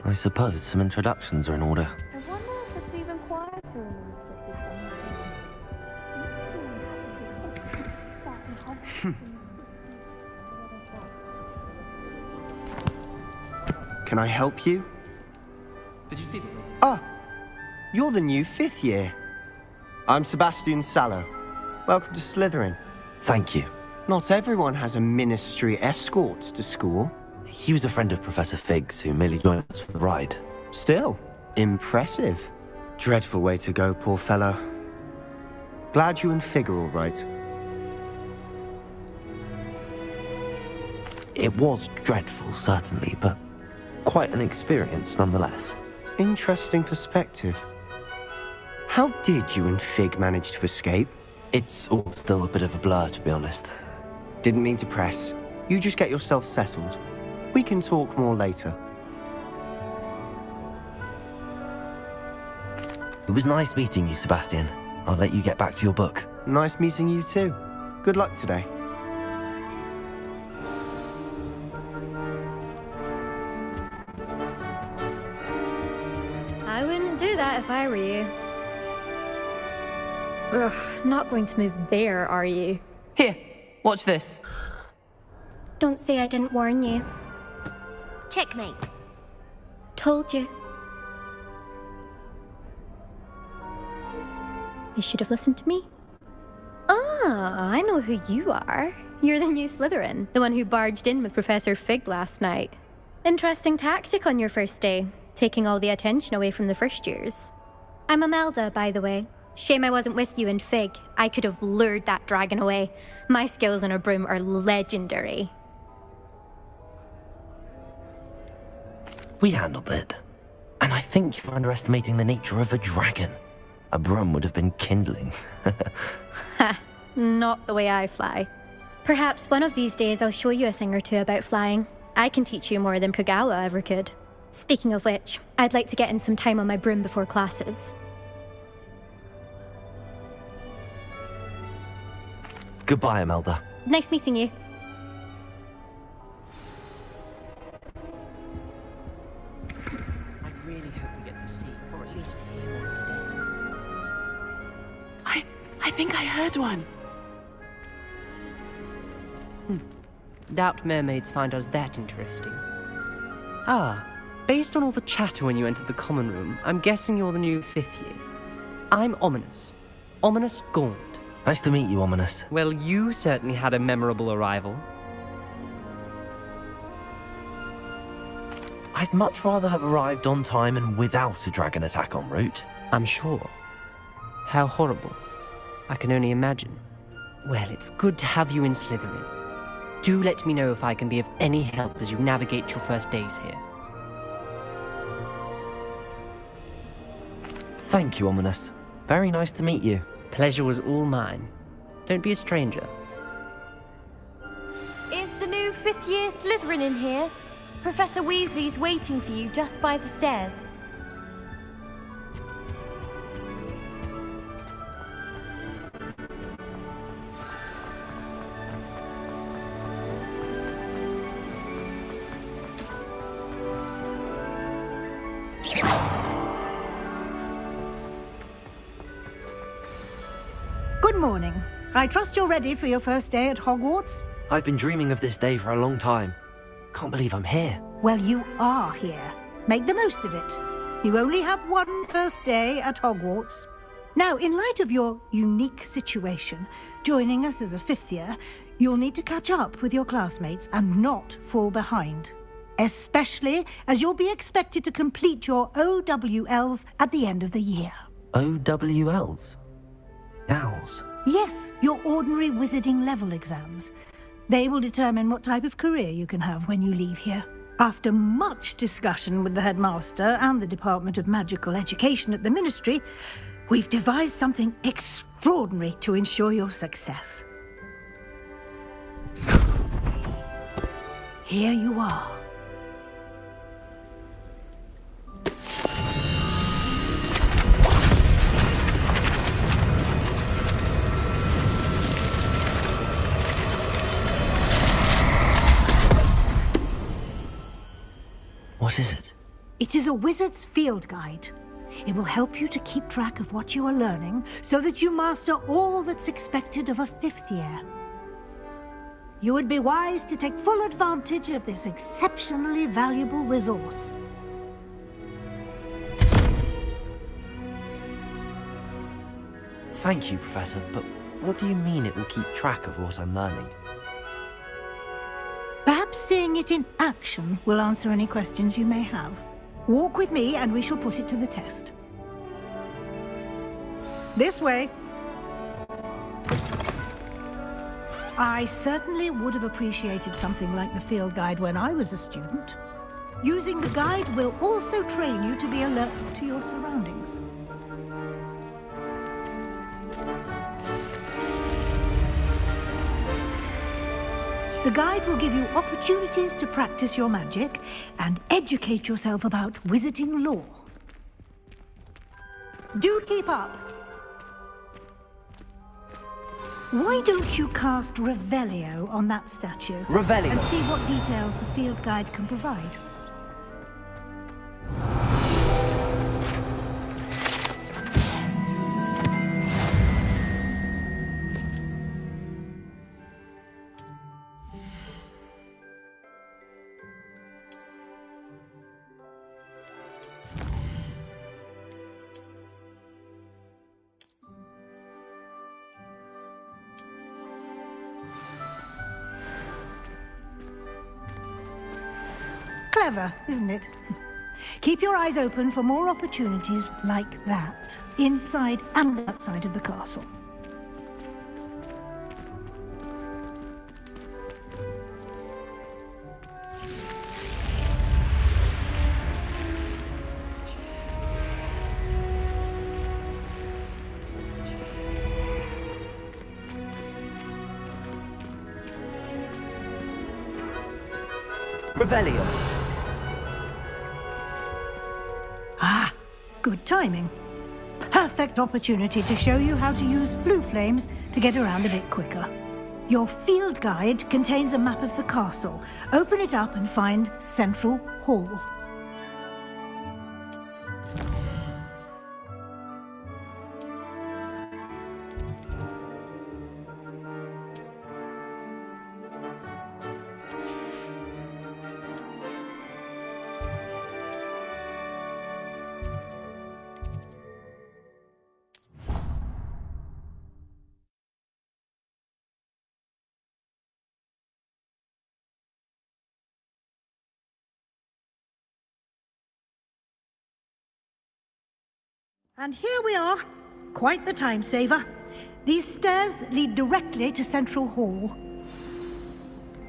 I suppose some introductions are in order. I wonder if it's even quieter in the restricted zone. Can I help you? Did you see them? Ah, you're the new 5th year. I'm Sebastian Sallow. Welcome to Slytherin. Thank you. Not everyone has a ministry escort to school. He was a friend of Professor Figg's who merely joined us for the ride. Still, impressive. Dreadful way to go, poor fellow. Glad you and Fig are all right. It was dreadful, certainly, but quite an experience nonetheless. Interesting perspective. How did you and Fig manage to escape? It's all still a bit of a blur, to be honest. Didn't mean to press. You just get yourself settled. We can talk more later. It was nice meeting you, Sebastian. I'll let you get back to your book. Nice meeting you too. Good luck today. I wouldn't do that if I were you. Ugh, not going to move there, are you? Here, watch this. Don't say I didn't warn you. Checkmate. Told you. You should have listened to me. Ah, I know who you are. You're the new Slytherin, the one who barged in with Professor Fig last night. Interesting tactic on your first day, taking all the attention away from the first years. I'm Imelda, by the way. Shame I wasn't with you and Fig. I could have lured that dragon away. My skills on a broom are legendary. We handled it. And I think you're underestimating the nature of a dragon. A broom would have been kindling. Ha, not the way I fly. Perhaps one of these days I'll show you a thing or two about flying. I can teach you more than Kogawa ever could. Speaking of which, I'd like to get in some time on my broom before classes. Goodbye, Imelda. Nice meeting you. I really hope we get to see, or at least hear one today. I think I heard one. Doubt mermaids find us that interesting. Ah, based on all the chatter when you entered the common room, I'm guessing you're the new 5th year. I'm Ominous. Ominous Gaunt. Nice to meet you, Ominous. Well, you certainly had a memorable arrival. I'd much rather have arrived on time and without a dragon attack en route. I'm sure. How horrible. I can only imagine. Well, it's good to have you in Slytherin. Do let me know if I can be of any help as you navigate your first days here. Thank you, Ominous. Very nice to meet you. Pleasure was all mine. Don't be a stranger. Is the new 5th year Slytherin in here? Professor Weasley's waiting for you just by the stairs. Good morning. I trust you're ready for your first day at Hogwarts? I've been dreaming of this day for a long time. Can't believe I'm here. Well, you are here. Make the most of it. You only have one first day at Hogwarts. Now, in light of your unique situation, joining us as a 5th year, you'll need to catch up with your classmates and not fall behind. Especially as you'll be expected to complete your OWLs at the end of the year. OWLs? Owls? Yes, your ordinary wizarding level exams. They will determine what type of career you can have when you leave here. After much discussion with the headmaster and the Department of Magical Education at the Ministry, we've devised something extraordinary to ensure your success. Here you are. What is it? It is a wizard's field guide. It will help you to keep track of what you are learning so that you master all that's expected of a 5th year. You would be wise to take full advantage of this exceptionally valuable resource. Thank you, Professor, but what do you mean it will keep track of what I'm learning? Perhaps seeing it in action will answer any questions you may have. Walk with me and we shall put it to the test. This way. I certainly would have appreciated something like the field guide when I was a student. Using the guide will also train you to be alert to your surroundings. The guide will give you opportunities to practice your magic and educate yourself about wizarding lore. Do keep up. Why don't you cast Revelio on that statue? Revelio. And see what details the field guide can provide. Clever, isn't it? Keep your eyes open for more opportunities like that, inside and outside of the castle. Revelio. Ah, good timing. Perfect opportunity to show you how to use flue flames to get around a bit quicker. Your field guide contains a map of the castle. Open it up and find Central Hall. And here we are. Quite the time saver. These stairs lead directly to Central Hall.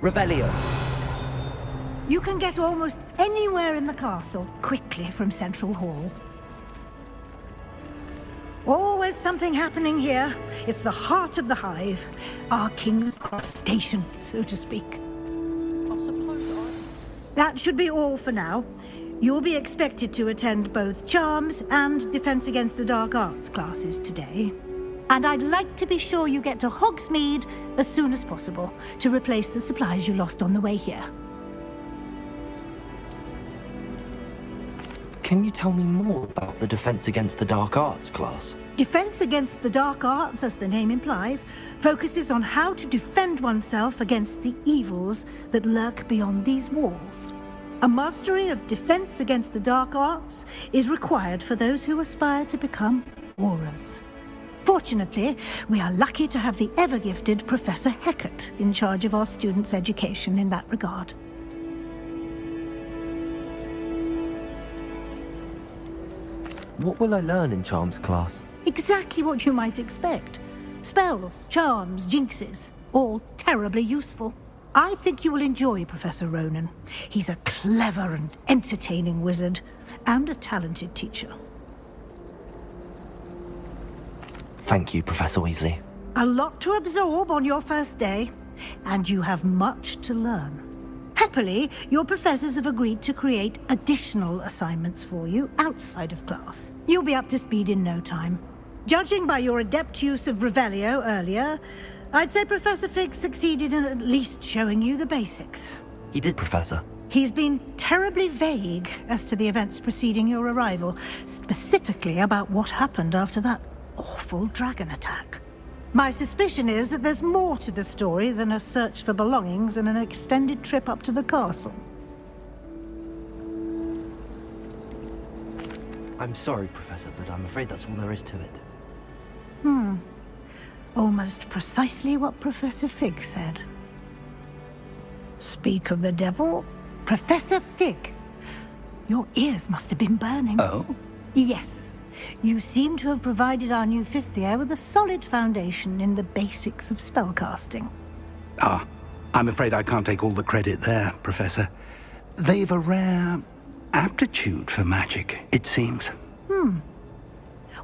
Revelio. You can get almost anywhere in the castle quickly from Central Hall. Always something happening here. It's the heart of the hive. Our King's Cross station, so to speak. I suppose That should be all for now. You'll be expected to attend both Charms and Defense Against the Dark Arts classes today. And I'd like to be sure you get to Hogsmeade as soon as possible to replace the supplies you lost on the way here. Can you tell me more about the Defense Against the Dark Arts class? Defense Against the Dark Arts, as the name implies, focuses on how to defend oneself against the evils that lurk beyond these walls. A mastery of Defense Against the Dark Arts is required for those who aspire to become Aurors. Fortunately, we are lucky to have the ever-gifted Professor Hecat in charge of our students' education in that regard. What will I learn in Charms class? Exactly what you might expect. Spells, charms, jinxes, all terribly useful. I think you will enjoy Professor Ronan. He's a clever and entertaining wizard, and a talented teacher. Thank you, Professor Weasley. A lot to absorb on your first day, and you have much to learn. Happily, your professors have agreed to create additional assignments for you outside of class. You'll be up to speed in no time. Judging by your adept use of Revelio earlier, I'd say Professor Fig succeeded in at least showing you the basics. He did, Professor. He's been terribly vague as to the events preceding your arrival, specifically about what happened after that awful dragon attack. My suspicion is that there's more to the story than a search for belongings and an extended trip up to the castle. I'm sorry, Professor, but I'm afraid that's all there is to it. Almost precisely what Professor Fig said. Speak of the devil, Professor Fig. Your ears must have been burning. Oh? Yes. You seem to have provided our new fifth year with a solid foundation in the basics of spellcasting. Ah, I'm afraid I can't take all the credit there, Professor. They've a rare aptitude for magic, it seems.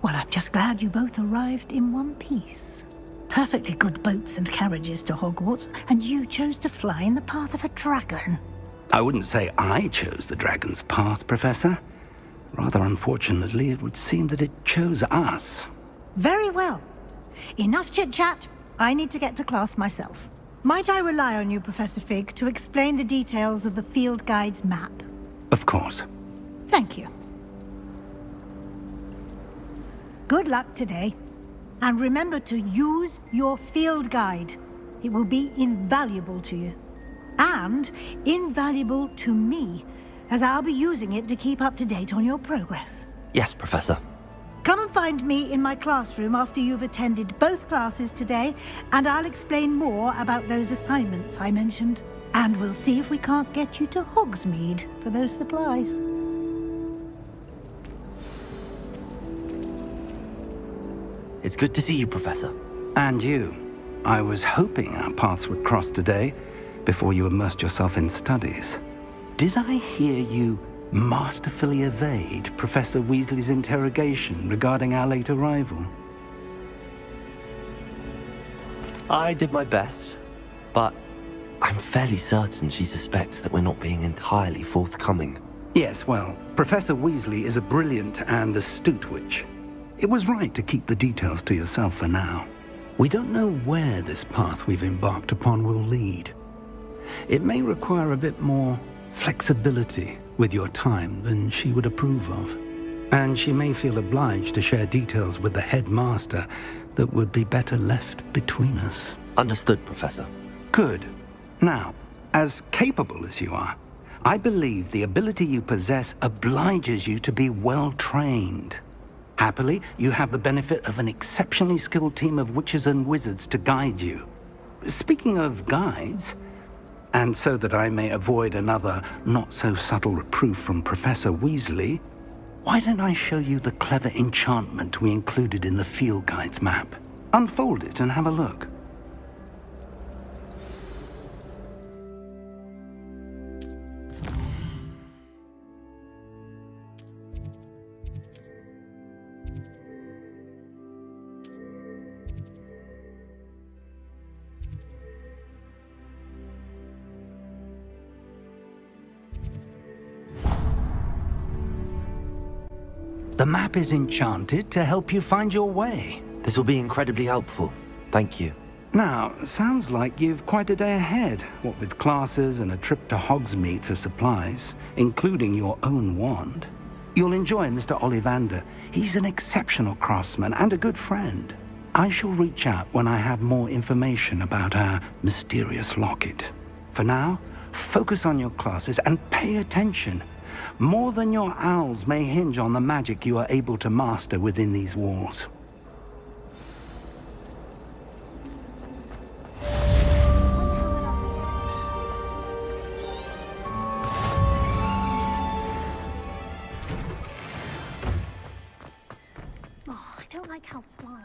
Well, I'm just glad you both arrived in one piece. Perfectly good boats and carriages to Hogwarts, and you chose to fly in the path of a dragon. I wouldn't say I chose the dragon's path, Professor. Rather unfortunately, it would seem that it chose us. Very well. Enough chit-chat. I need to get to class myself. Might I rely on you, Professor Fig, to explain the details of the field guide's map? Of course. Thank you. Good luck today. And remember to use your field guide. It will be invaluable to you. And invaluable to me, as I'll be using it to keep up to date on your progress. Yes, Professor. Come and find me in my classroom after you've attended both classes today, and I'll explain more about those assignments I mentioned. And we'll see if we can't get you to Hogsmeade for those supplies. It's good to see you, Professor. And you. I was hoping our paths would cross today, before you immersed yourself in studies. Did I hear you masterfully evade Professor Weasley's interrogation regarding our late arrival? I did my best, but I'm fairly certain she suspects that we're not being entirely forthcoming. Yes, well, Professor Weasley is a brilliant and astute witch. It was right to keep the details to yourself for now. We don't know where this path we've embarked upon will lead. It may require a bit more flexibility with your time than she would approve of. And she may feel obliged to share details with the headmaster that would be better left between us. Understood, Professor. Good. Now, as capable as you are, I believe the ability you possess obliges you to be well trained. Happily, you have the benefit of an exceptionally skilled team of witches and wizards to guide you. Speaking of guides, and so that I may avoid another not-so-subtle reproof from Professor Weasley, why don't I show you the clever enchantment we included in the field guide's map? Unfold it and have a look. The map is enchanted to help you find your way. This will be incredibly helpful. Thank you. Now, sounds like you've quite a day ahead, what with classes and a trip to Hogsmeade for supplies, including your own wand. You'll enjoy Mr. Ollivander. He's an exceptional craftsman and a good friend. I shall reach out when I have more information about our mysterious locket. For now, focus on your classes and pay attention. More than your owls may hinge on the magic you are able to master within these walls. Oh, I don't like how flying.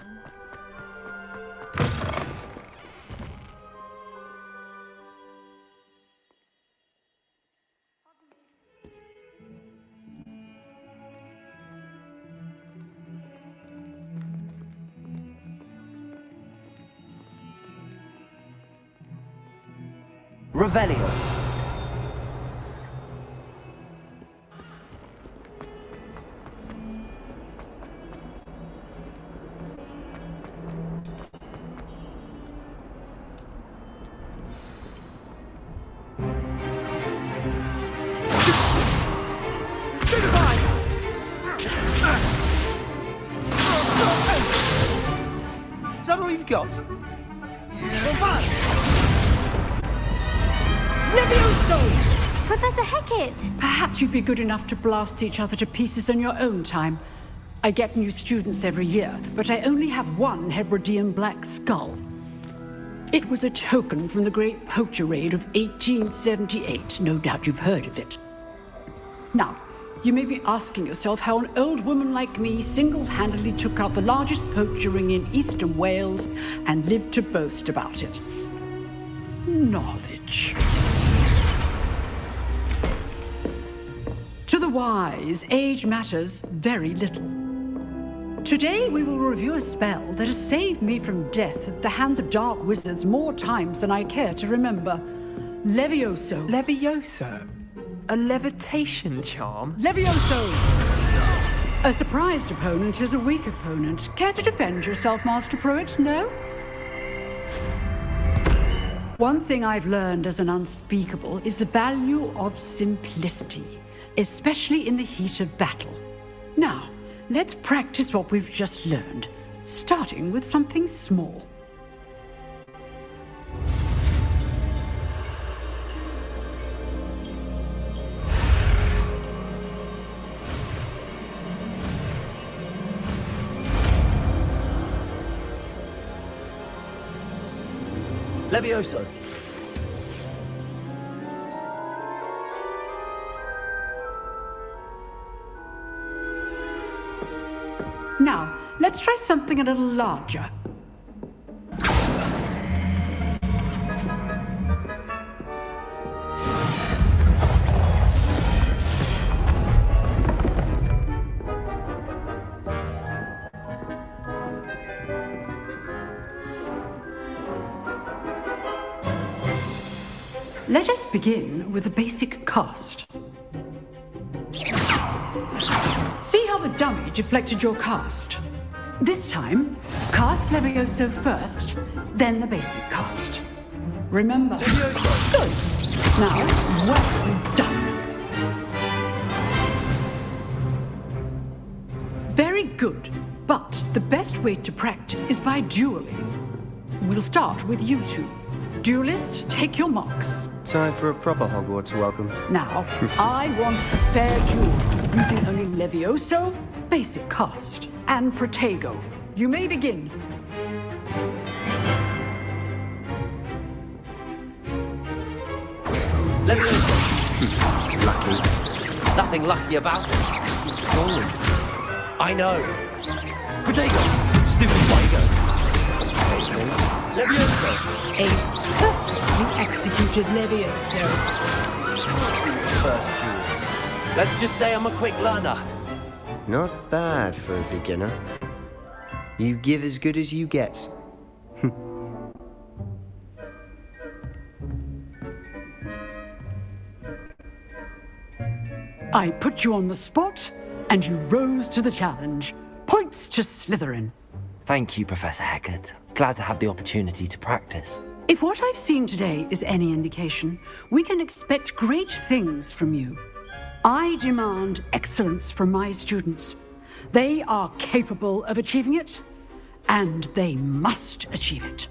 Revelio. got? Levioso! Professor Hecat! Perhaps you'd be good enough to blast each other to pieces on your own time. I get new students every year, but I only have one Hebridean black skull. It was a token from the Great Poacher Raid of 1878. No doubt you've heard of it. Now, you may be asking yourself how an old woman like me single-handedly took out the largest poacher ring in eastern Wales and lived to boast about it. Knowledge. To the wise, age matters very little. Today we will review a spell that has saved me from death at the hands of dark wizards more times than I care to remember. Levioso. Levioso? A levitation charm? Levioso! A surprised opponent is a weak opponent. Care to defend yourself, Master Pruitt? No? One thing I've learned as an unspeakable is the value of simplicity, especially in the heat of battle. Now, let's practice what we've just learned, starting with something small. Levioso. Now, let's try something a little larger. Let us begin with the basic cast. See how the dummy deflected your cast? This time, cast Levioso first, then the basic cast. Remember. Good. Now, well done. Very good, but the best way to practice is by dueling. We'll start with you two. Duelists, take your marks. Time for a proper Hogwarts welcome. Now, I want a fair duel, using only Levioso, basic cast, and Protego. You may begin. Levioso. Lucky. Nothing lucky about it. I know. Protego. Stupid Protego. Levioso. A perfectly executed Levioso. First duel. Let's just say I'm a quick learner. Not bad for a beginner. You give as good as you get. I put you on the spot, and you rose to the challenge. Points to Slytherin. Thank you, Professor Hecat. Glad to have the opportunity to practice. If what I've seen today is any indication, we can expect great things from you. I demand excellence from my students. They are capable of achieving it, and they must achieve it.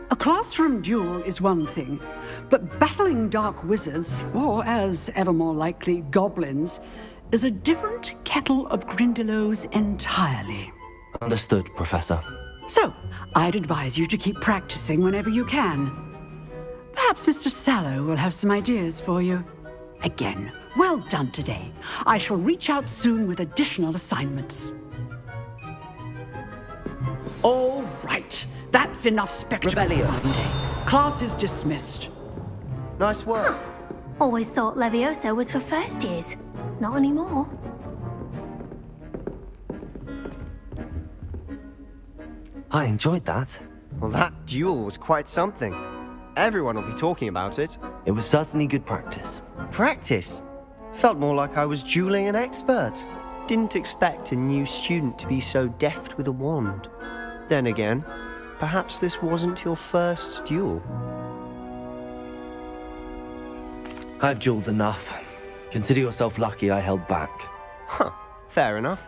A classroom duel is one thing, but battling dark wizards, or as ever more likely, goblins, is a different kettle of Grindylows entirely. Understood, Professor. So, I'd advise you to keep practicing whenever you can. Perhaps Mr. Sallow will have some ideas for you. Again, well done today. I shall reach out soon with additional assignments. All right, that's enough spectacle. Rebellion. Class is dismissed. Nice work. Always thought Levioso was for first years. Not anymore. I enjoyed that. Well, that duel was quite something. Everyone will be talking about it. It was certainly good practice. Practice? Felt more like I was dueling an expert. Didn't expect a new student to be so deft with a wand. Then again, perhaps this wasn't your first duel. I've dueled enough. Consider yourself lucky I held back. Huh, fair enough.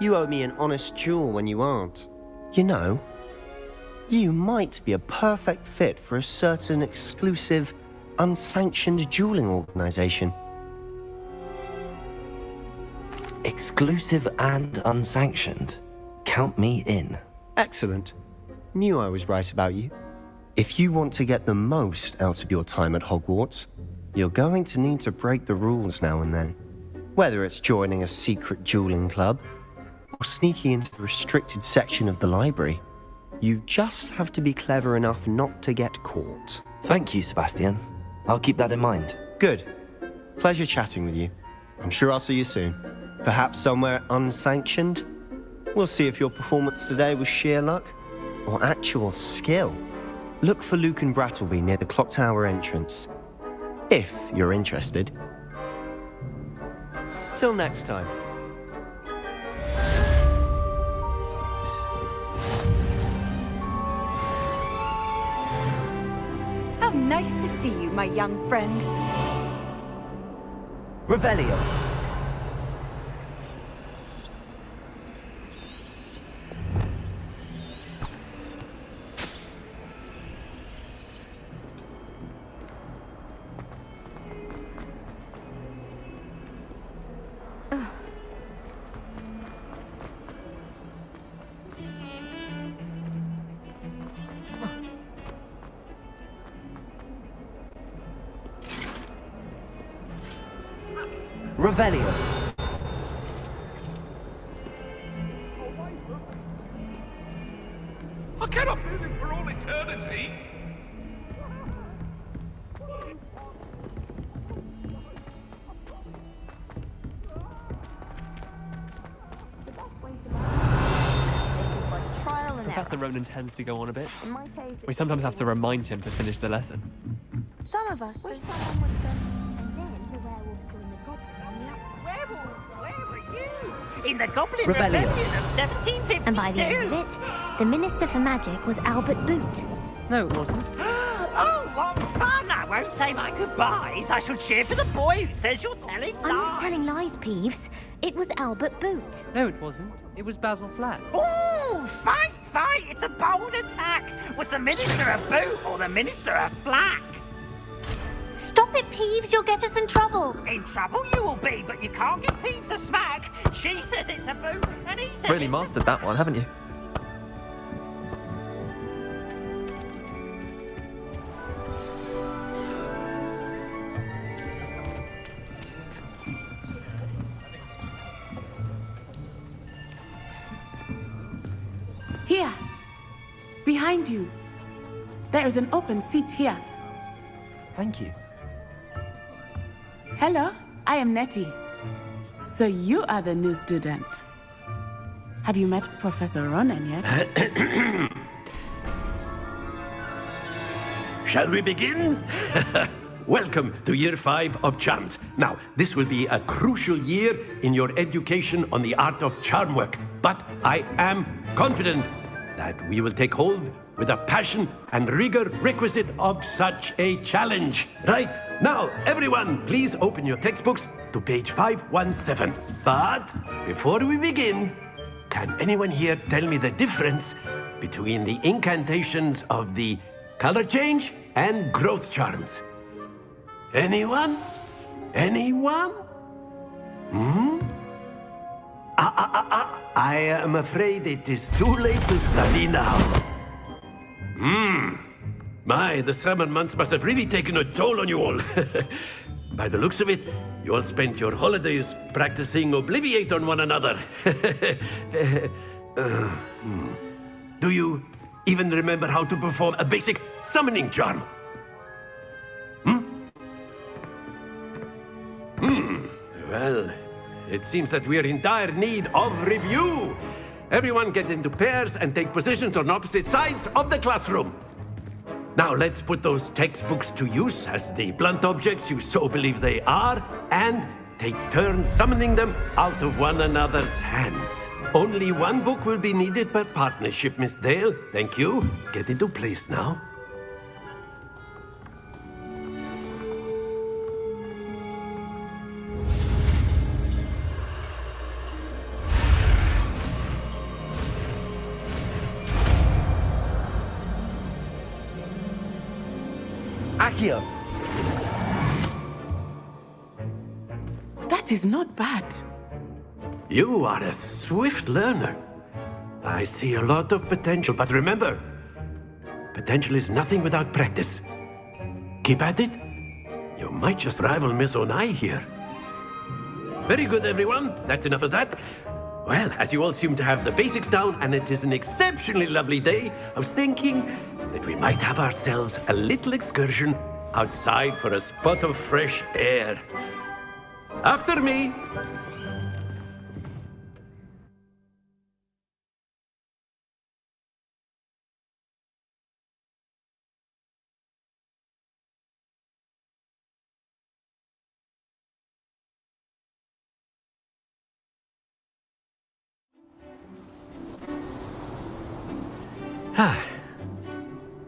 You owe me an honest duel when you aren't. You know, You might be a perfect fit for a certain exclusive, unsanctioned dueling organization. Exclusive and unsanctioned. Count me in. Excellent. Knew I was right about you. If you want to get the most out of your time at Hogwarts, you're going to need to break the rules now and then. Whether it's joining a secret dueling club, or sneaking into the restricted section of the library, you just have to be clever enough not to get caught. Thank you, Sebastian. I'll keep that in mind. Good. Pleasure chatting with you. I'm sure I'll see you soon. Perhaps somewhere unsanctioned? We'll see if your performance today was sheer luck or actual skill. Look for Luke and Brattleby near the clock tower entrance, if you're interested. Till next time. How nice to see you, my young friend. Revelio. Revelio. I cannot do this for all eternity. Professor Ronan tends to go on a bit. We sometimes have to remind him to finish the lesson. Some of us wish someone would say, and then the werewolves joined the goblin on the outside. Werewolves? Where were you? In the Goblin Rebellion. Rebellion of 1752. And by the end of it, the Minister for Magic was Albert Boot. No, it wasn't. Oh, what fun! I won't say my goodbyes. I shall cheer for the boy who says you're telling lies. I'm not telling lies, Peeves. It was Albert Boot. No, it wasn't. It was Basil Flack. Ooh, fight, fight! It's a bold attack. Was the Minister a boot or the Minister a flack? Stop it, Peeves. You'll get us in trouble. In trouble you will be, but you can't give Peeves a smack. She says it's a boot, and he says Really it's mastered that one, haven't you? Here, behind you. There is an open seat here. Thank you. Hello, I am Nettie. So you are the new student. Have you met Professor Ronan yet? Shall we begin? Welcome to Year 5 of Charms. Now, this will be a crucial year in your education on the art of charm work. But I am confident that we will take hold with the passion and rigor requisite of such a challenge. Right, now, everyone, please open your textbooks to page 517. But before we begin, can anyone here tell me the difference between the incantations of the color change and growth charms? Anyone? Anyone? I am afraid it is too late to study now. My, the summer months must have really taken a toll on you all. By the looks of it, you all spent your holidays practicing Obliviate on one another. Do you even remember how to perform a basic summoning charm? Well, it seems that we are in dire need of review. Everyone get into pairs and take positions on opposite sides of the classroom. Now let's put those textbooks to use as the blunt objects you so believe they are, and take turns summoning them out of one another's hands. Only one book will be needed per partnership, Miss Dale. Thank you. Get into place now. Accio. That is not bad. You are a swift learner. I see a lot of potential, but remember, potential is nothing without practice. Keep at it. You might just rival Miss Onai here. Very good, everyone. That's enough of that. Well, as you all seem to have the basics down, and it is an exceptionally lovely day, I was thinking that we might have ourselves a little excursion outside for a spot of fresh air. After me.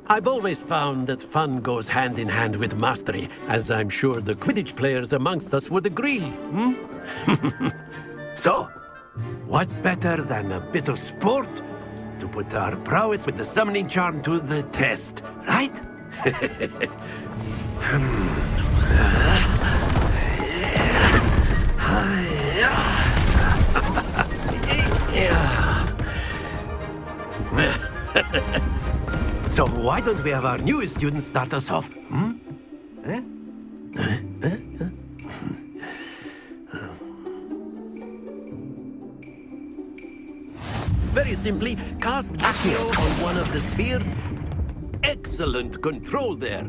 I've always found that fun goes hand in hand with mastery, as I'm sure the Quidditch players amongst us would agree, So, what better than a bit of sport to put our prowess with the summoning charm to the test, right? So why don't we have our newest student start us off? Very simply, cast Accio on one of the spheres. Excellent control there.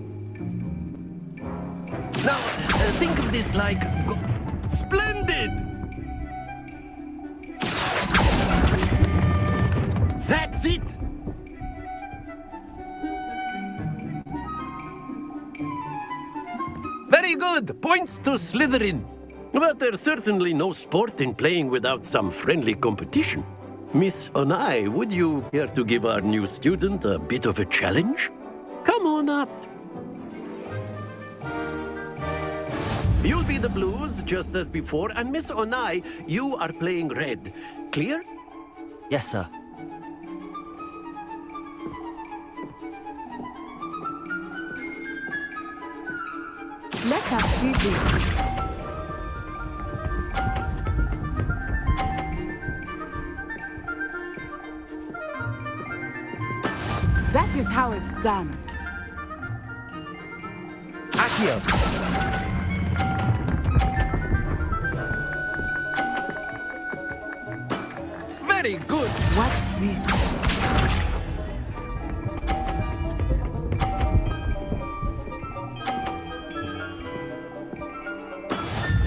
Now, think of this like... Splendid! That's it! Very good! Points to Slytherin. But there's certainly no sport in playing without some friendly competition. Miss Onai, would you care to give our new student a bit of a challenge? Come on up. You'll be the blues, just as before, and Miss Onai, you are playing red. Clear? Yes, sir. Let us see this. That is how it's done. Accio. Very good. Watch this.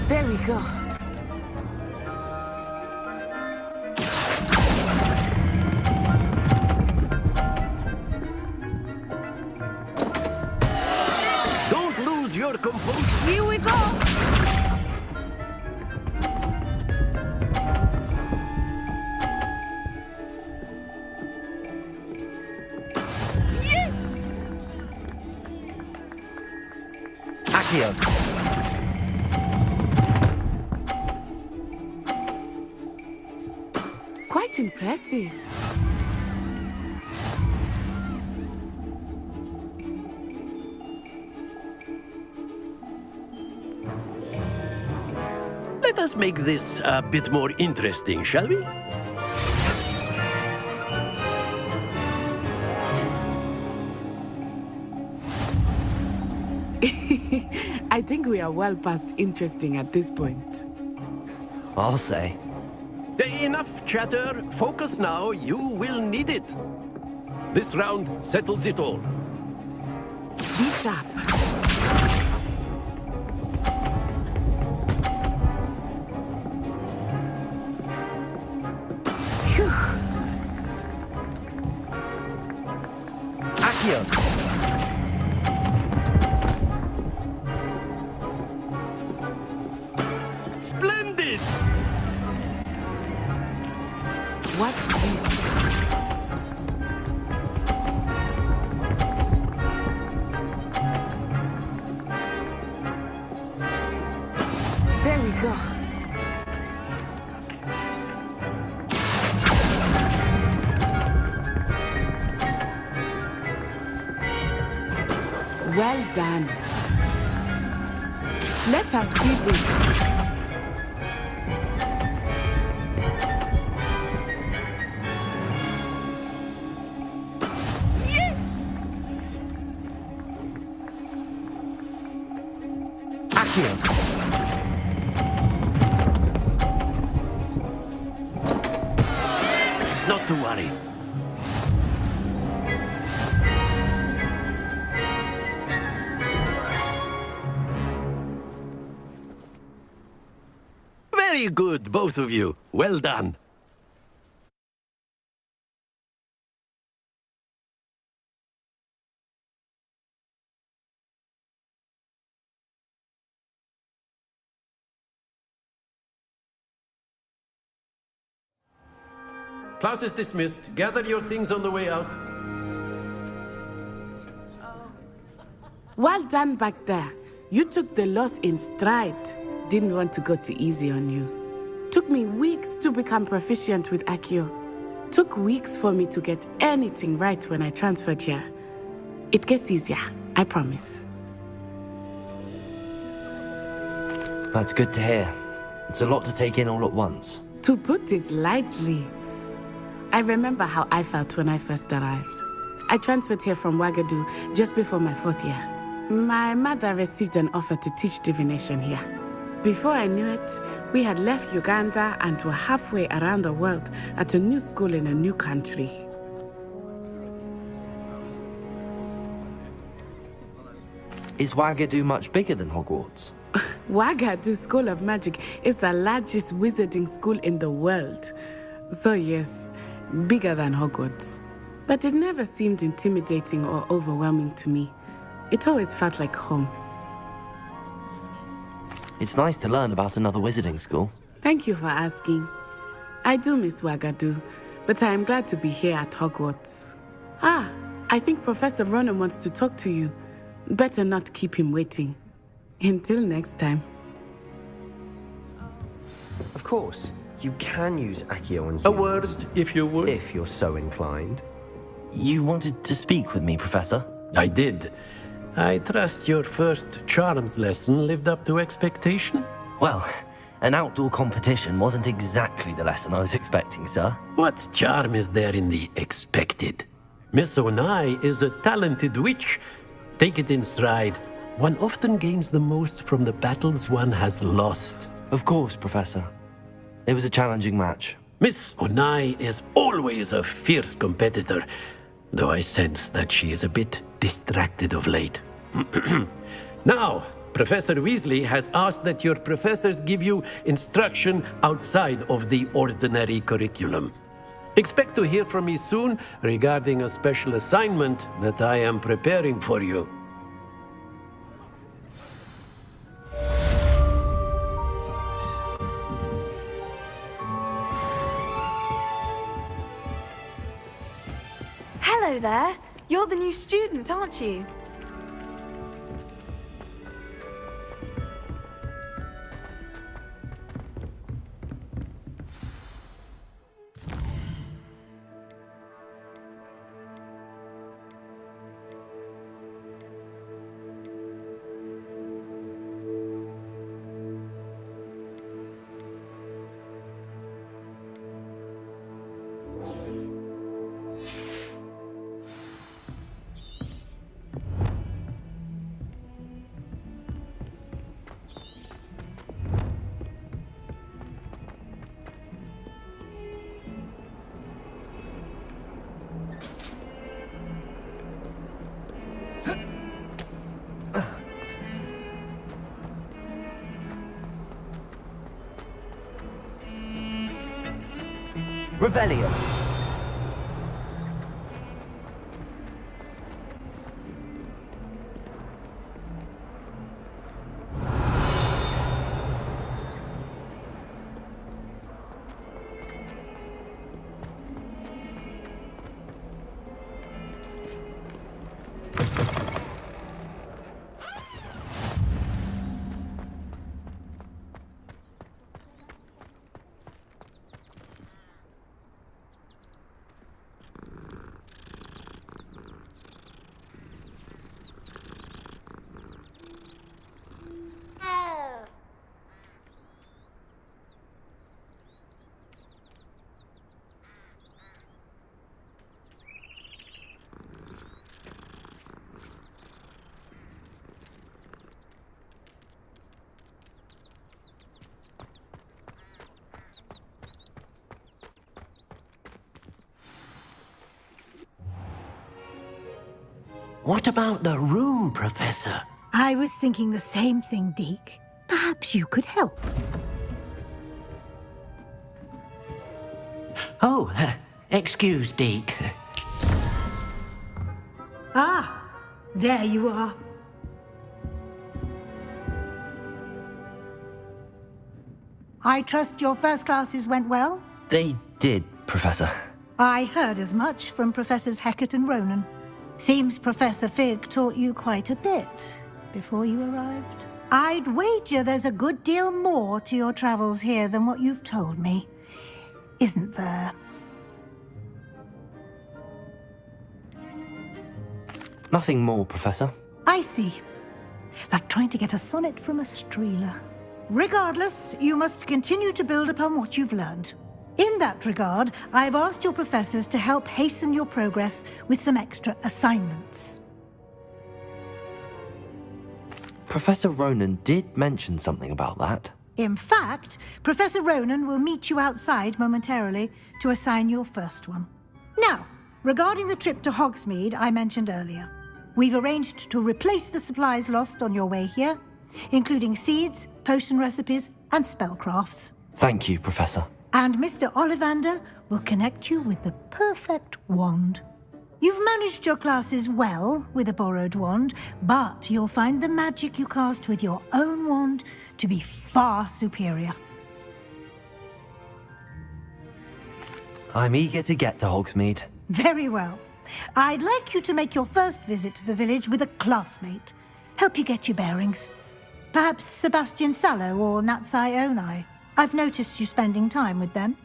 There we go. Don't lose your composure. Here we go. Yes! Accio. Quite impressive. Let us make this a bit more interesting, shall we? I think we are well past interesting at this point. I'll say. Enough chatter. Focus now. You will need it. This round settles it all. Be sharp. Phew. Accio. Splendid! Watch this. There we go. Well done. Let us see this. Not to worry. Very good, both of you. Well done. Class is dismissed. Gather your things on the way out. Well done back there. You took the loss in stride. Didn't want to go too easy on you. Took me weeks to become proficient with Accio. Took weeks for me to get anything right when I transferred here. It gets easier, I promise. That's good to hear. It's a lot to take in all at once. To put it lightly, I remember how I felt when I first arrived. I transferred here from Ouagadougou just before my 4th year. My mother received an offer to teach divination here. Before I knew it, we had left Uganda and were halfway around the world at a new school in a new country. Is Ouagadougou much bigger than Hogwarts? Ouagadougou School of Magic is the largest wizarding school in the world. So yes, bigger than Hogwarts. But it never seemed intimidating or overwhelming to me. It always felt like home. It's nice to learn about another wizarding school. Thank you for asking. I do miss Ouagadougou, but I am glad to be here at Hogwarts. Ah, I think Professor Ronan wants to talk to you. Better not keep him waiting. Until next time. Of course, you can use Accio on humans. A word, if you would. If you're so inclined. You wanted to speak with me, Professor? I did. I trust your first charms lesson lived up to expectation? Well, an outdoor competition wasn't exactly the lesson I was expecting, sir. What charm is there in the expected? Miss Onai is a talented witch. Take it in stride. One often gains the most from the battles one has lost. Of course, Professor. It was a challenging match. Miss Onai is always a fierce competitor, though I sense that she is a bit distracted of late. Now, Professor Weasley has asked that your professors give you instruction outside of the ordinary curriculum. Expect to hear from me soon regarding a special assignment that I am preparing for you. Hello there. You're the new student, aren't you? Revelio. What about the room, Professor? I was thinking the same thing, Deke. Perhaps you could help. Oh, excuse, Deke. Ah, there you are. I trust your first classes went well? They did, Professor. I heard as much from Professors Hecat and Ronan. Seems Professor Fig taught you quite a bit before you arrived. I'd wager there's a good deal more to your travels here than what you've told me. Isn't there? Nothing more, Professor. I see. Like trying to get a sonnet from a streeler. Regardless, you must continue to build upon what you've learned. In that regard, I've asked your professors to help hasten your progress with some extra assignments. Professor Ronan did mention something about that. In fact, Professor Ronan will meet you outside momentarily to assign your first one. Now, regarding the trip to Hogsmeade I mentioned earlier, we've arranged to replace the supplies lost on your way here, including seeds, potion recipes, and spellcrafts. Thank you, Professor. And Mr. Ollivander will connect you with the perfect wand. You've managed your classes well with a borrowed wand, but you'll find the magic you cast with your own wand to be far superior. I'm eager to get to Hogsmeade. Very well. I'd like you to make your first visit to the village with a classmate. Help you get your bearings. Perhaps Sebastian Sallow or Natsai Onai. I've noticed you spending time with them.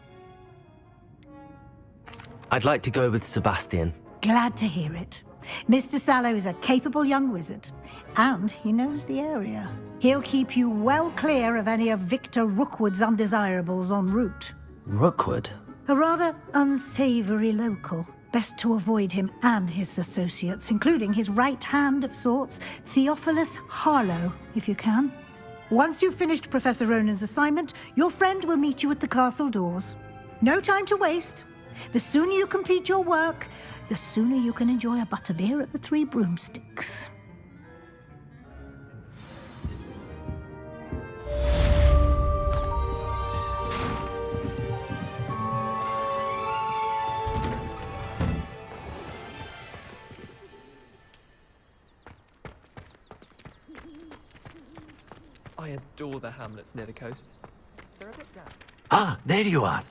I'd like to go with Sebastian. Glad to hear it. Mr. Sallow is a capable young wizard, and he knows the area. He'll keep you well clear of any of Victor Rookwood's undesirables en route. Rookwood? A rather unsavory local. Best to avoid him and his associates, including his right hand of sorts, Theophilus Harlow, if you can. Once you've finished Professor Ronan's assignment, your friend will meet you at the castle doors. No time to waste. The sooner you complete your work, the sooner you can enjoy a butterbeer at the Three Broomsticks. I adore the hamlets near the coast. They're a bit damp. Ah, there you are.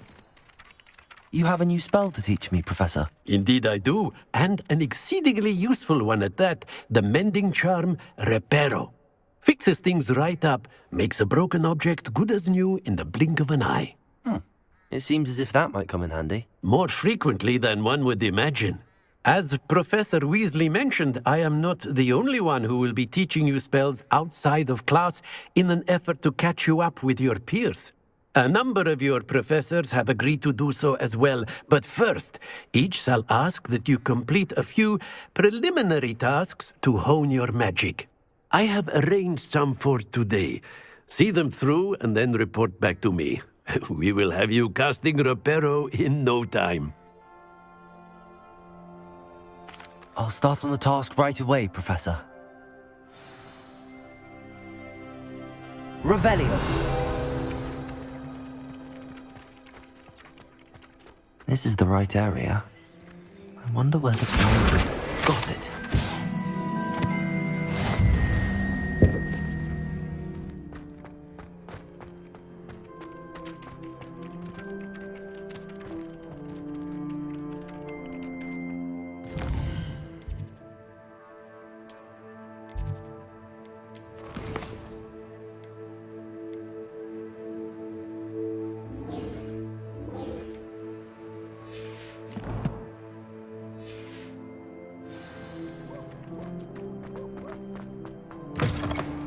You have a new spell to teach me, Professor. Indeed I do, and an exceedingly useful one at that, the mending charm Reparo. Fixes things right up, makes a broken object good as new in the blink of an eye. It seems as if that might come in handy. More frequently than one would imagine. As Professor Weasley mentioned, I am not the only one who will be teaching you spells outside of class in an effort to catch you up with your peers. A number of your professors have agreed to do so as well, but first, each shall ask that you complete a few preliminary tasks to hone your magic. I have arranged some for today. See them through and then report back to me. We will have you casting Reparo in no time. I'll start on the task right away, Professor. Revelio. This is the right area. I wonder where the flower... Got it.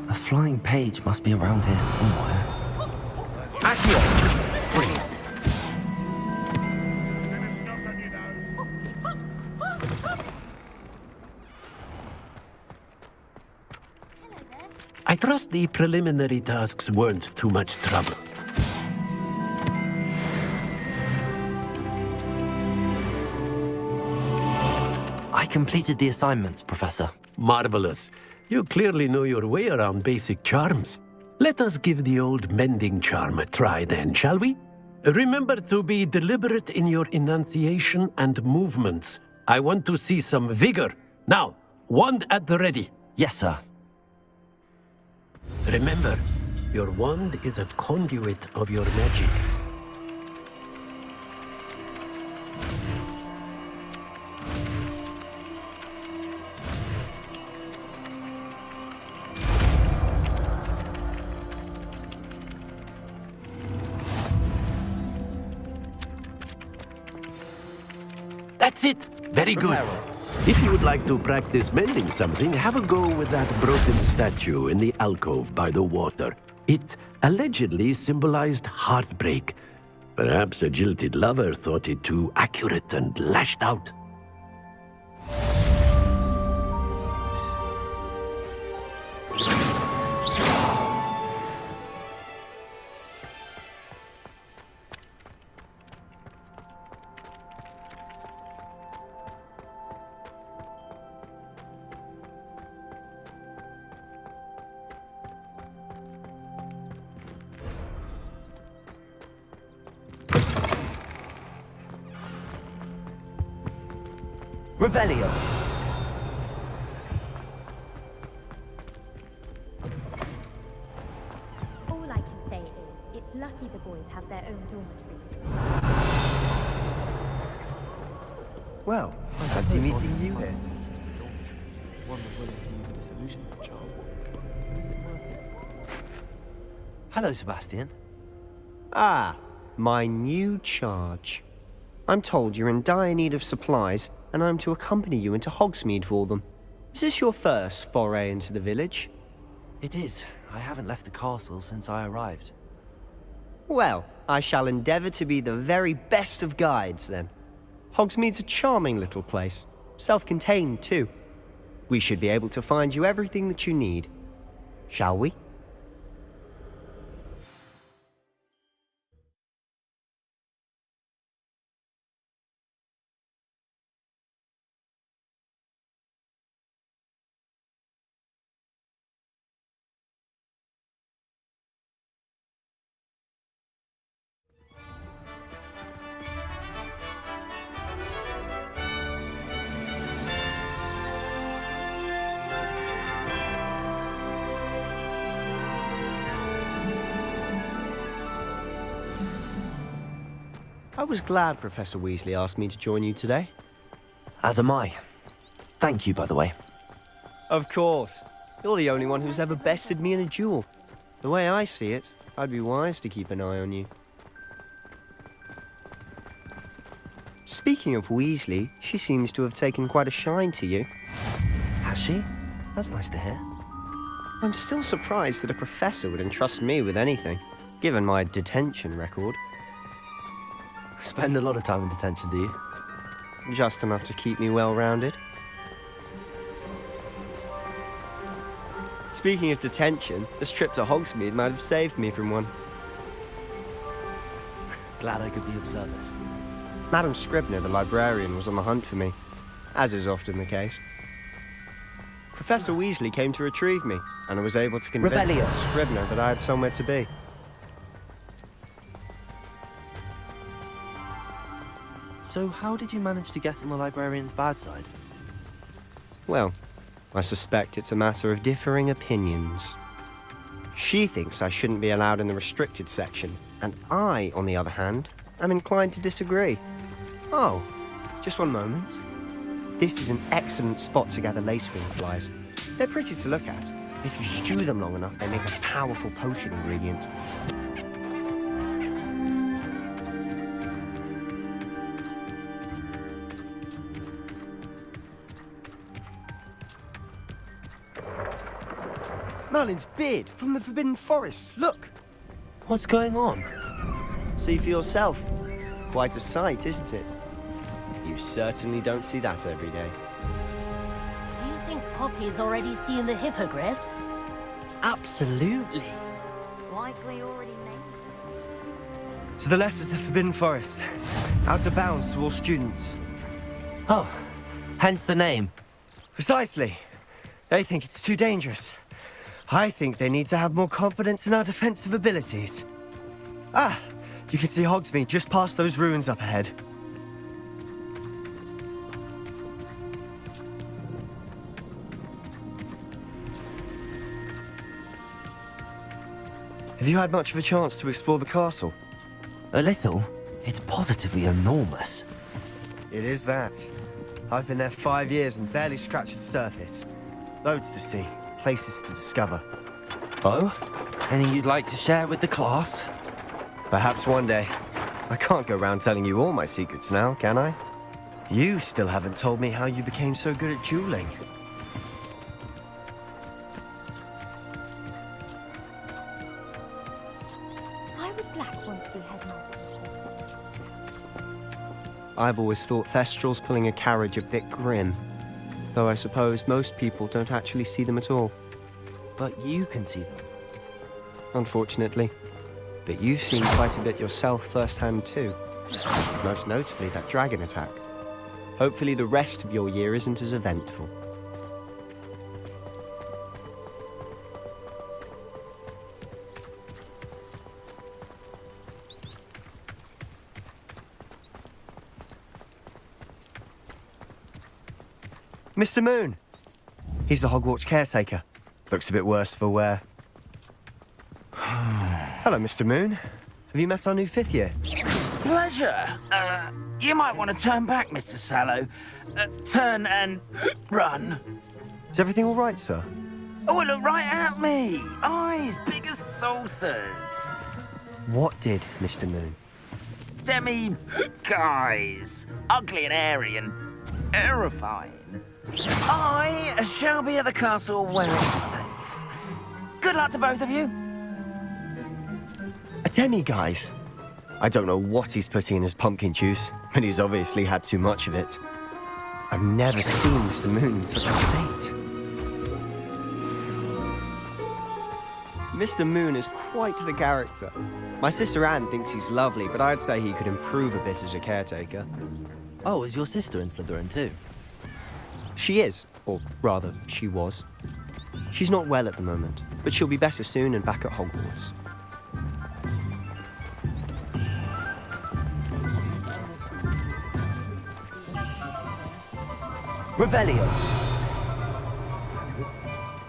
A flying page must be around here somewhere. Accio! Brilliant. I trust the preliminary tasks weren't too much trouble. I I completed the assignments, Professor. Marvelous. You clearly know your way around basic charms. Let us give the old mending charm a try then, shall we? Remember to be deliberate in your enunciation and movements. I want to see some vigor. Now, wand at the ready. Yes, sir. Remember, your wand is a conduit of your magic. That's it. Very good. If you would like to practice mending something, have a go with that broken statue in the alcove by the water. It allegedly symbolized heartbreak. Perhaps a jilted lover thought it too accurate and lashed out. Revelio. All I can say is, it's lucky the boys have their own dormitories. Well, I fancy meeting you here. One was willing to use a disillusionment charm. Hello, Sebastian. Ah, my new charge. I'm told you're in dire need of supplies, and I'm to accompany you into Hogsmeade for them. Is this your first foray into the village? It is. I haven't left the castle since I arrived. Well, I shall endeavour to be the very best of guides, then. Hogsmeade's a charming little place. Self-contained, too. We should be able to find you everything that you need. Shall we? I was glad Professor Weasley asked me to join you today. As am I. Thank you, by the way. Of course. You're the only one who's ever bested me in a duel. The way I see it, I'd be wise to keep an eye on you. Speaking of Weasley, she seems to have taken quite a shine to you. Has she? That's nice to hear. I'm still surprised that a professor would entrust me with anything, given my detention record. Spend a lot of time in detention, do you? Just enough to keep me well-rounded. Speaking of detention, this trip to Hogsmeade might have saved me from one. Glad I could be of service. Madam Scribner, the librarian, was on the hunt for me, as is often the case. Professor Weasley came to retrieve me, and I was able to convince Revelio. Scribner that I had somewhere to be. So how did you manage to get on the librarian's bad side? Well, I suspect it's a matter of differing opinions. She thinks I shouldn't be allowed in the restricted section, and I, on the other hand, am inclined to disagree. Oh, just one moment. This is an excellent spot to gather lacewing flies. They're pretty to look at. If you stew them long enough, they make a powerful potion ingredient. Merlin's beard from the Forbidden Forest. Look! What's going on? See for yourself. Quite a sight, isn't it? You certainly don't see that every day. Do you think Poppy's already seen the hippogriffs? Absolutely. Likely already made. To the left is the Forbidden Forest. Out of bounds to all students. Oh, Hence the name. Precisely. They think it's too dangerous. I think they need to have more confidence in our defensive abilities. Ah, you can see Hogsmeade just past those ruins up ahead. Have you had much of a chance to explore the castle? A little. It's positively enormous. It is that. I've been there 5 years and barely scratched the surface. Loads to see, places to discover. Oh? Any you'd like to share with the class? Perhaps one day. I can't go around telling you all my secrets now, can I? You still haven't told me how you became so good at dueling. Why would Black want to be headmaster? I've always thought Thestrals pulling a carriage a bit grim. Though I suppose most people don't actually see them at all. But you can see them. Unfortunately. But you've seen quite a bit yourself firsthand too. Most notably that dragon attack. Hopefully the rest of your year isn't as eventful. Mr. Moon! He's the Hogwarts caretaker. Looks a bit worse for wear. Hello, Mr. Moon. Have you met our new 5th year? Pleasure. You might want to turn back, Mr. Sallow. Turn and run. Is everything all right, sir? Oh, look right at me. Eyes big as saucers. What did, Mr. Moon? Guys. Ugly and airy and terrifying. I shall be at the castle where it's safe. Good luck to both of you. A demi-guise? I don't know what he's putting in his pumpkin juice, but he's obviously had too much of it. I've never seen Mr. Moon in such a state. Mr. Moon is quite the character. My sister Anne thinks he's lovely, but I'd say he could improve a bit as a caretaker. Oh, is your sister in Slytherin too? She is, or rather, she was. She's not well at the moment, but she'll be better soon and back at Hogwarts. Revelio.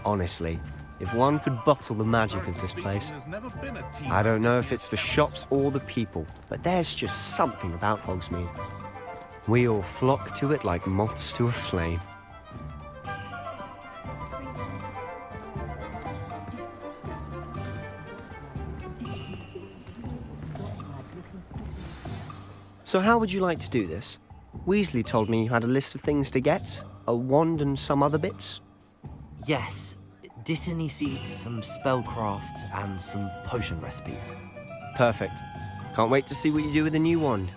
Honestly, if one could bottle the magic of this place, I don't know if it's the shops or the people, but there's just something about Hogsmeade. We all flock to it like moths to a flame. So how would you like to do this? Weasley told me you had a list of things to get, a wand and some other bits. Yes. Dittany seeds, some spellcrafts, and some potion recipes. Perfect. Can't wait to see what you do with the new wand.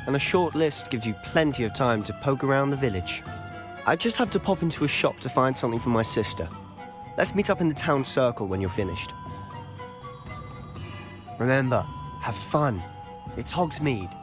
And a short list gives you plenty of time to poke around the village. I just have to pop into a shop to find something for my sister. Let's meet up in the town circle when you're finished. Remember, have fun. It's Hogsmeade.